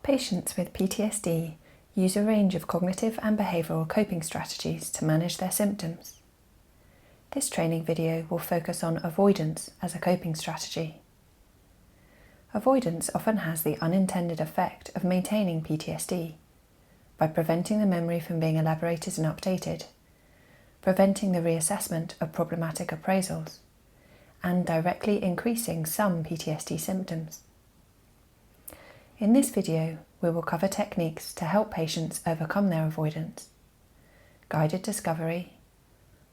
Patients with PTSD use a range of cognitive and behavioural coping strategies to manage their symptoms. This training video will focus on avoidance as a coping strategy. Avoidance often has the unintended effect of maintaining PTSD by preventing the memory from being elaborated and updated, preventing the reassessment of problematic appraisals, and directly increasing some PTSD symptoms. In this video, we will cover techniques to help patients overcome their avoidance, guided discovery,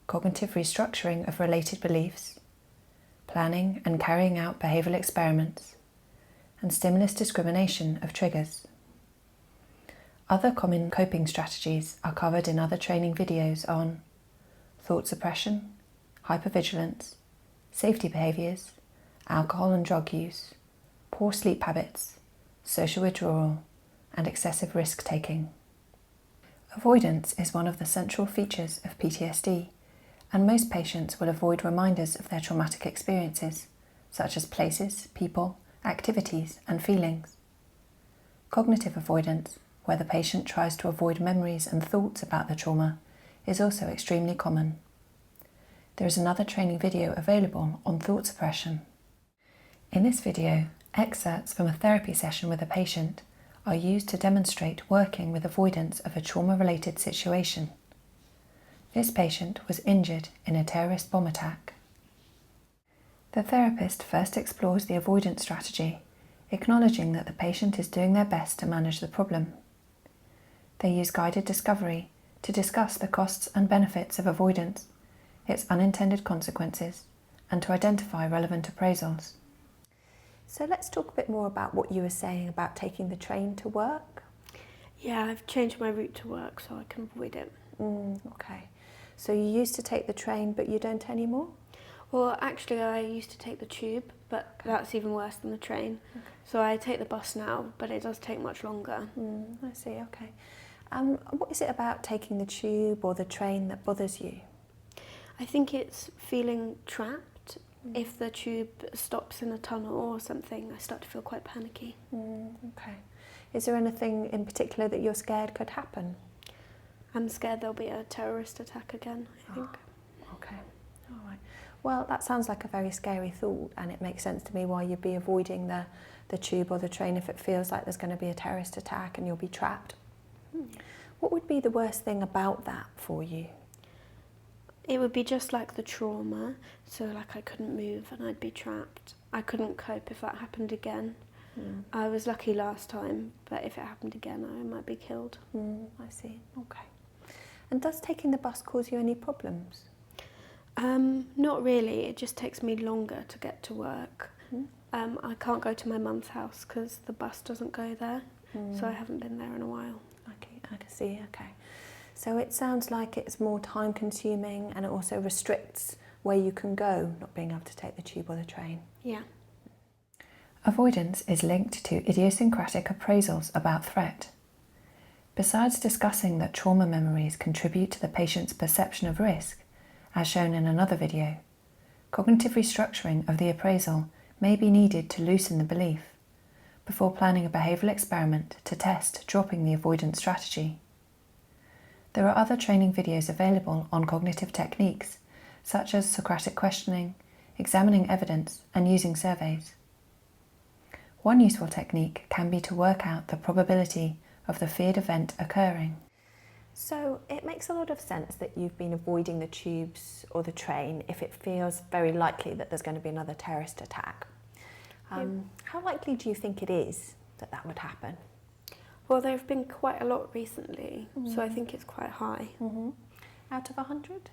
cognitive restructuring of related beliefs, planning and carrying out behavioural experiments, and stimulus discrimination of triggers. Other common coping strategies are covered in other training videos on thought suppression, hypervigilance, safety behaviours, alcohol and drug use, poor sleep habits, social withdrawal, and excessive risk-taking. Avoidance is one of the central features of PTSD, and most patients will avoid reminders of their traumatic experiences, such as places, people, activities, and feelings. Cognitive avoidance, where the patient tries to avoid memories and thoughts about the trauma, is also extremely common. There is another training video available on thought suppression. In this video, excerpts from a therapy session with a patient are used to demonstrate working with avoidance of a trauma-related situation. This patient was injured in a terrorist bomb attack. The therapist first explores the avoidance strategy, acknowledging that the patient is doing their best to manage the problem. They use guided discovery to discuss the costs and benefits of avoidance, its unintended consequences, and to identify relevant appraisals. So let's talk a bit more about what you were saying about taking the train to work. Yeah, I've changed my route to work so I can avoid it. Okay. So you used to take the train, but you don't anymore? Well, actually, I used to take the tube, but that's even worse than the train. Okay. So I take the bus now, but it does take much longer. I see, okay. What is it about taking the tube or the train that bothers you? I think it's feeling trapped. If the tube stops in a tunnel or something, I start to feel quite panicky. Okay. Is there anything in particular that you're scared could happen? I'm scared there'll be a terrorist attack again, I think. Okay, all right. Well, that sounds like a very scary thought, and it makes sense to me why you'd be avoiding the tube or the train if it feels like there's going to be a terrorist attack and you'll be trapped. What would be the worst thing about that for you? It would be just like the trauma, so like I couldn't move and I'd be trapped. I couldn't cope if that happened again. I was lucky last time, but if it happened again, I might be killed. I see, okay. And does taking the bus cause you any problems? Not really, it just takes me longer to get to work. I can't go to my mum's house because the bus doesn't go there, so I haven't been there in a while. Okay, I can see, okay. So it sounds like it's more time consuming and it also restricts where you can go, not being able to take the tube or the train. Yeah. Avoidance is linked to idiosyncratic appraisals about threat. Besides discussing that trauma memories contribute to the patient's perception of risk, as shown in another video, cognitive restructuring of the appraisal may be needed to loosen the belief, before planning a behavioural experiment to test dropping the avoidance strategy. There are other training videos available on cognitive techniques, such as Socratic questioning, examining evidence, and using surveys. One useful technique can be to work out the probability of the feared event occurring. So it makes a lot of sense that you've been avoiding the tubes or the train if it feels very likely that there's going to be another terrorist attack. How likely do you think it is that that would happen? Well, there have been quite a lot recently, so I think it's quite high. Out of 100?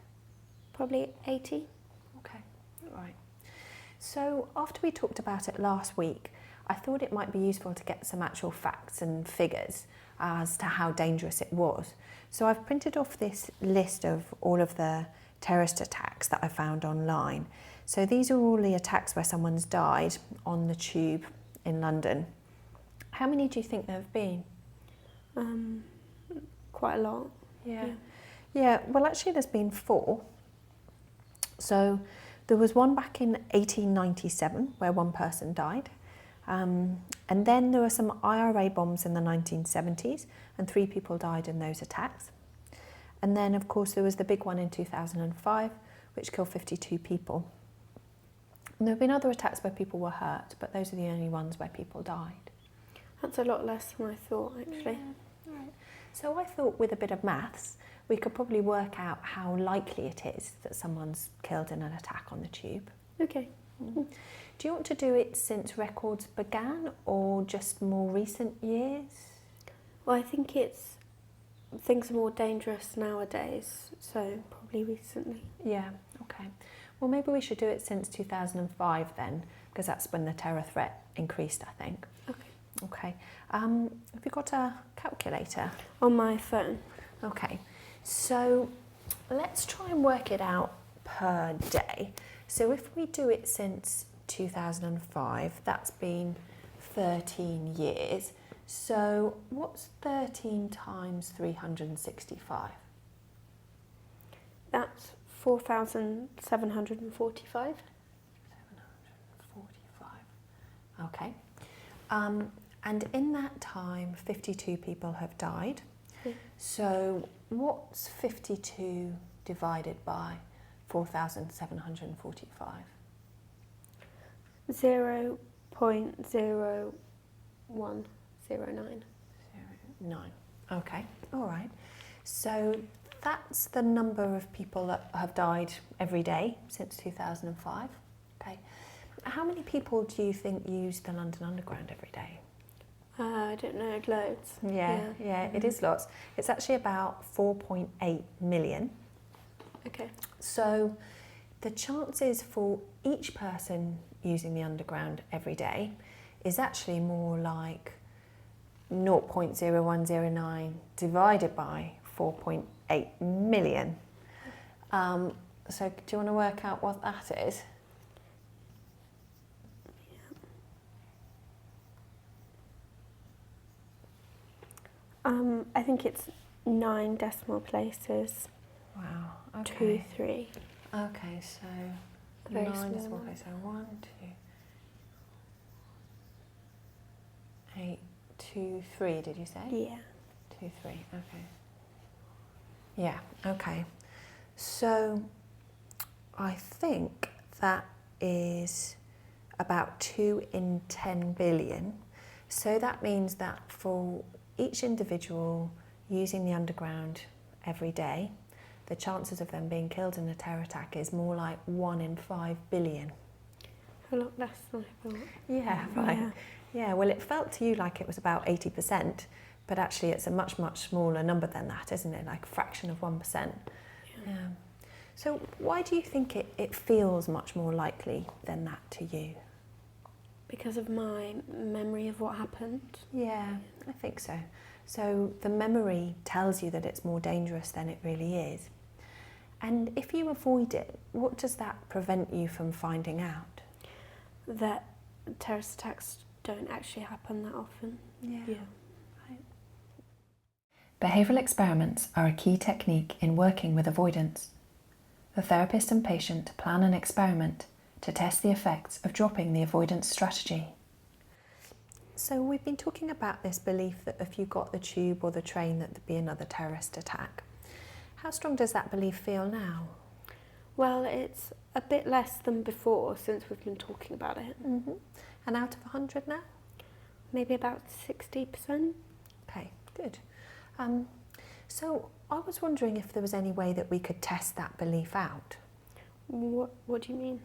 Probably 80. Okay, all right. So after we talked about it last week, I thought it might be useful to get some actual facts and figures as to how dangerous it was. So I've printed off this list of all of the terrorist attacks that I found online. So these are all the attacks where someone's died on the tube in London. How many do you think there have been? Quite a lot. Yeah, well actually there's been 4. So there was one back in 1897 where one person died. And then there were some IRA bombs in the 1970s, and 3 people died in those attacks. And then, of course, there was the big one in 2005, which killed 52 people. And there have been other attacks where people were hurt, but those are the only ones where people died. That's a lot less than I thought, actually. Yeah, right. So I thought with a bit of maths, we could probably work out how likely it is that someone's killed in an attack on the tube. Okay. Do you want to do it since records began or just more recent years? Well, I think things are more dangerous nowadays, so probably recently. Yeah, okay. Well, maybe we should do it since 2005 then, because that's when the terror threat increased, I think. Okay. Okay. Have you got a calculator? On my phone. Okay. So let's try and work it out per day. So if we do it since 2005, that's been 13 years. So what's 13 times 365? That's 4,745. 745. Okay. And in that time, 52 people have died. Yeah. So what's 52 divided by 4,745? 0.0109. 9. Okay, all right. So that's the number of people that have died every day since 2005. Okay. How many people do you think use the London Underground every day? I don't know, loads. Yeah, it is lots. It's actually about 4.8 million. Okay. So the chances for each person using the Underground every day is actually more like 0.0109 divided by 4.8 million. So do you want to work out what that is? I think it's 9 decimal places. Wow, okay. 2, 3. Okay, so Very 9 small decimal one. place, so 1, 2, 8, 2, 3, did you say? Yeah. 2, 3, okay. Yeah, okay. So I think that is about 2 in 10 billion. So that means that for each individual using the Underground every day, the chances of them being killed in a terror attack is more like 1 in 5 billion. A lot less than I thought. Yeah, right. Yeah. Yeah, well, it felt to you like it was about 80%, but actually it's a much, much smaller number than that, isn't it? Like a fraction of 1%. Yeah. So why do you think it feels much more likely than that to you? Because of my memory of what happened. Yeah, I think so. So the memory tells you that it's more dangerous than it really is. And if you avoid it, what does that prevent you from finding out? That terrorist attacks don't actually happen that often. Yeah. Right. Behavioural experiments are a key technique in working with avoidance. The therapist and patient plan an experiment to test the effects of dropping the avoidance strategy. So we've been talking about this belief that if you got the tube or the train that there'd be another terrorist attack. How strong does that belief feel now? Well, it's a bit less than before since we've been talking about it. Mm-hmm. And out of 100 now? Maybe about 60%. Okay, good. So I was wondering if there was any way that we could test that belief out. What do you mean?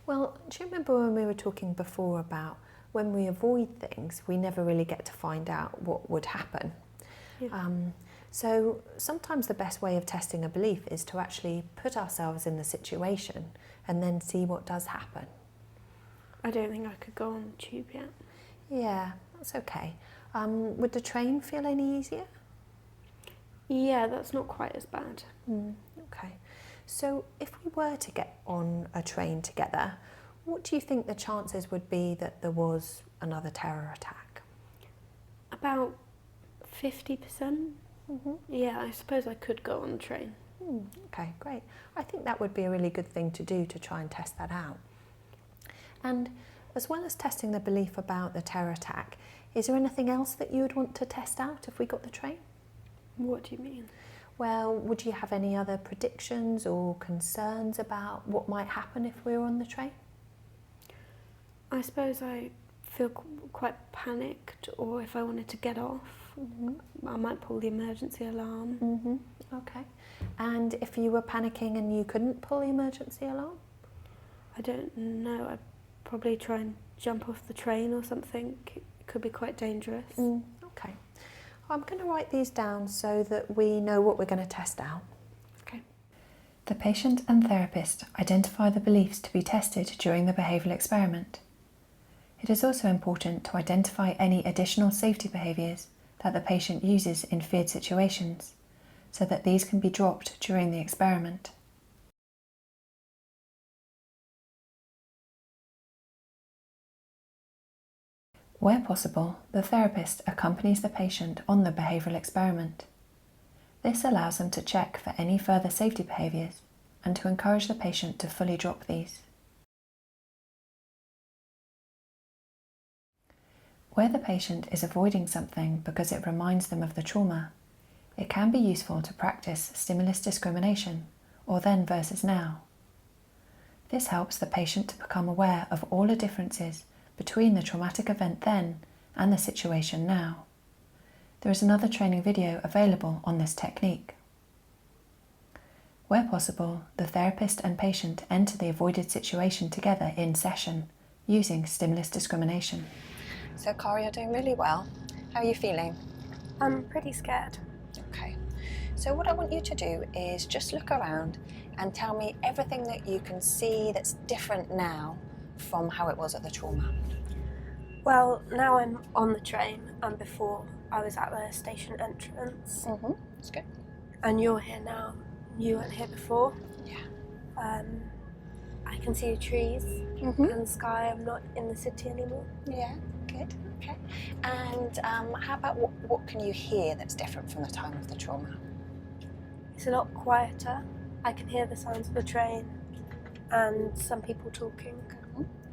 Well, do you remember when we were talking before about when we avoid things, we never really get to find out what would happen? Yeah. So sometimes the best way of testing a belief is to actually put ourselves in the situation and then see what does happen. I don't think I could go on the tube yet. Yeah, that's okay. Would the train feel any easier? Yeah, that's not quite as bad. Okay. So if we were to get on a train together, what do you think the chances would be that there was another terror attack? About 50%. Mm-hmm. Yeah, I suppose I could go on the train. Okay, great. I think that would be a really good thing to do to try and test that out. And As well as testing the belief about the terror attack, is there anything else that you would want to test out if we got the train? What do you mean? Well, would you have any other predictions or concerns about what might happen if we were on the train? I suppose I feel quite panicked, or if I wanted to get off, I might pull the emergency alarm. Okay. And if you were panicking and you couldn't pull the emergency alarm? I don't know, I'd probably try and jump off the train or something. It could be quite dangerous. Okay. I'm going to write these down so that we know what we're going to test out. Okay. The patient and therapist identify the beliefs to be tested during the behavioural experiment. It is also important to identify any additional safety behaviours that the patient uses in feared situations, so that these can be dropped during the experiment. Where possible, the therapist accompanies the patient on the behavioural experiment. This allows them to check for any further safety behaviours and to encourage the patient to fully drop these. Where the patient is avoiding something because it reminds them of the trauma, it can be useful to practice stimulus discrimination, or then versus now. This helps the patient to become aware of all the differences between the traumatic event then and the situation now. There is another training video available on this technique. Where possible, the therapist and patient enter the avoided situation together in session, using stimulus discrimination. So, Cara, you're doing really well. How are you feeling? I'm pretty scared. Okay. So what I want you to do is just look around and tell me everything that you can see that's different now from how it was at the trauma. Well, now I'm on the train, and before I was at the station entrance. That's good. And you're here now. You weren't here before. Yeah. I can see the trees and the sky. I'm not in the city anymore. Yeah, good. Okay. And how about what can you hear that's different from the time of the trauma? It's a lot quieter. I can hear the sounds of the train and some people talking.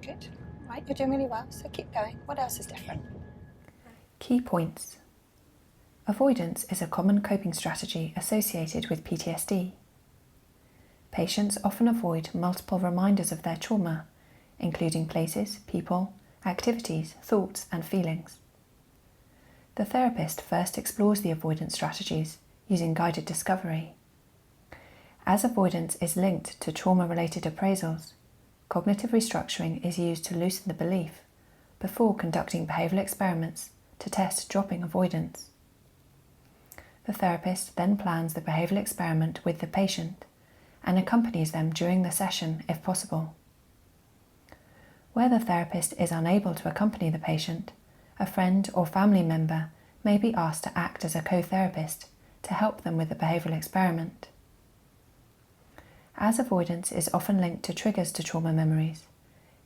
Good. Right, you're doing really well, so keep going. What else is different? Key points. Avoidance is a common coping strategy associated with PTSD. Patients often avoid multiple reminders of their trauma, including places, people, activities, thoughts, and feelings. The therapist first explores the avoidance strategies using guided discovery. As avoidance is linked to trauma-related appraisals, cognitive restructuring is used to loosen the belief before conducting behavioural experiments to test dropping avoidance. The therapist then plans the behavioural experiment with the patient and accompanies them during the session if possible. Where the therapist is unable to accompany the patient, a friend or family member may be asked to act as a co-therapist to help them with the behavioural experiment. As avoidance is often linked to triggers to trauma memories,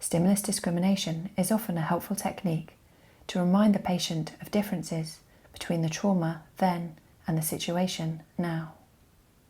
stimulus discrimination is often a helpful technique to remind the patient of differences between the trauma then and the situation now.